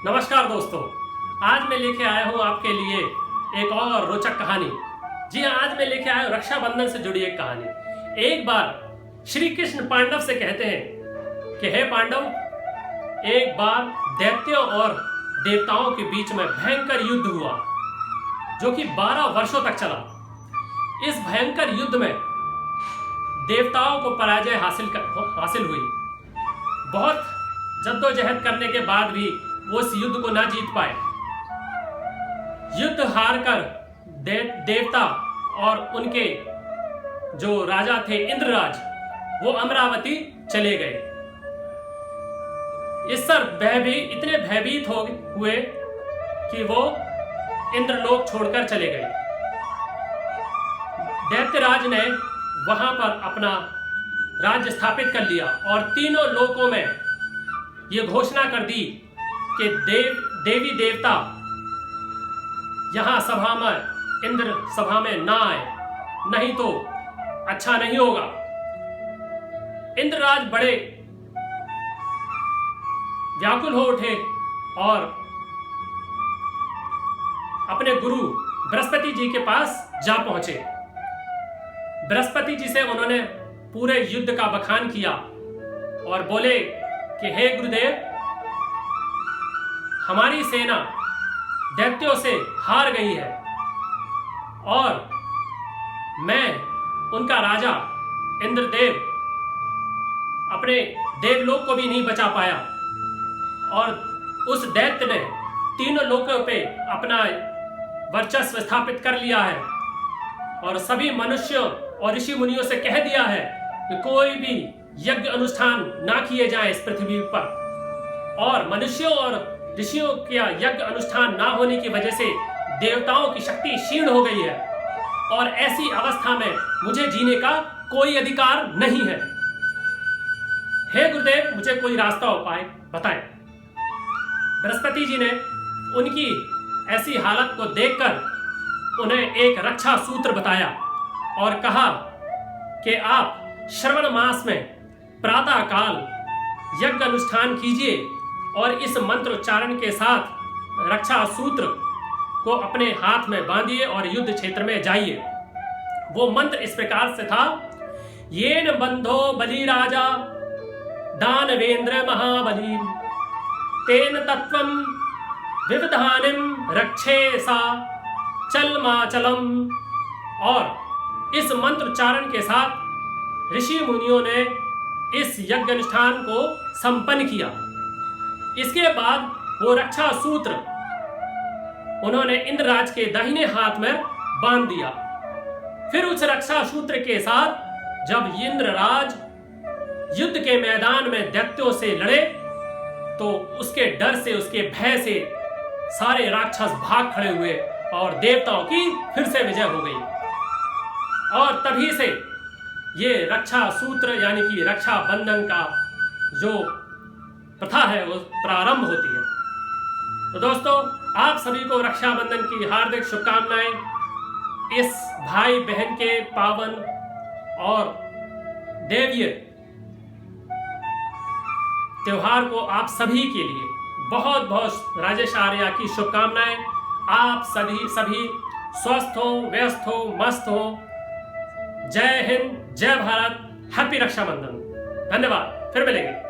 नमस्कार दोस्तों, आज मैं लेके आया हूँ आपके लिए एक और रोचक कहानी। जी हाँ, आज मैं लेके आया हूँ रक्षाबंधन से जुड़ी एक कहानी। एक बार श्री कृष्ण पांडव से कहते हैं कि हे पांडव, एक बार दैत्यों और देवताओं के बीच में भयंकर युद्ध हुआ जो कि 12 वर्षों तक चला। इस भयंकर युद्ध में देवताओं को पराजय हासिल हुई। बहुत जद्दोजहद करने के बाद भी वो इस युद्ध को ना जीत पाए। युद्ध हार कर देवता और उनके जो राजा थे इंद्रराज, वो अमरावती चले गए। इस पर इतने भयभीत हुए कि वो इंद्रलोक छोड़कर चले गए। दैत्यराज ने वहां पर अपना राज्य स्थापित कर लिया और तीनों लोकों में ये घोषणा कर दी कि देवी देवता यहां सभा में, इंद्र सभा में ना आए, नहीं तो अच्छा नहीं होगा। इंद्रराज बड़े व्याकुल हो उठे और अपने गुरु बृहस्पति जी के पास जा पहुंचे। बृहस्पति जी से उन्होंने पूरे युद्ध का बखान किया और बोले कि हे गुरुदेव, हमारी सेना दैत्यों से हार गई है और मैं उनका राजा इंद्रदेव अपने देवलोक को भी नहीं बचा पाया और उस दैत्य ने तीनों लोकों पे अपना वर्चस्व स्थापित कर लिया है और सभी मनुष्यों और ऋषि मुनियों से कह दिया है कि कोई भी यज्ञ अनुष्ठान ना किए जाए इस पृथ्वी पर। और मनुष्यों और ऋषियों का यज्ञ अनुष्ठान ना होने की वजह से देवताओं की शक्ति क्षीण हो गई है और ऐसी अवस्था में मुझे जीने का कोई अधिकार नहीं है। हे गुरुदेव, मुझे कोई रास्ता उपाय बताएं। बृहस्पति जी ने उनकी ऐसी हालत को देखकर उन्हें एक रक्षा सूत्र बताया और कहा कि आप श्रवण मास में प्रातः काल यज्ञ अनुष्ठान कीजिए और इस मंत्र उच्चारण के साथ रक्षा सूत्र को अपने हाथ में बांधिए और युद्ध क्षेत्र में जाइए। वो मंत्र इस प्रकार से था, येन बंधो बलि राजा दानवेंद्र महाबली तेन तत्वम विविधानिम रक्षे सा चलमाचलम। और इस मंत्र उच्चारण के साथ ऋषि मुनियों ने इस यज्ञ अनुष्ठान को संपन्न किया। इसके बाद वो रक्षा सूत्र उन्होंने इंद्रराज के दाहिने हाथ में बांध दिया। फिर उस रक्षा सूत्र के साथ जब इंद्रराज युद्ध के मैदान में दैत्यों से लड़े तो उसके डर से, उसके भय से सारे राक्षस भाग खड़े हुए और देवताओं की फिर से विजय हो गई। और तभी से ये रक्षा सूत्र यानी कि रक्षा बंधन का जो प्रथा है वो प्रारंभ होती है। तो दोस्तों, आप सभी को रक्षाबंधन की हार्दिक शुभकामनाएं। इस भाई बहन के पावन और देवीय त्योहार को आप सभी के लिए बहुत बहुत राजेश आर्या की शुभकामनाएं। आप सभी स्वस्थ हो, व्यस्त हो, मस्त हो। जय हिंद, जय भारत, हैप्पी रक्षाबंधन। धन्यवाद, फिर मिलेंगे।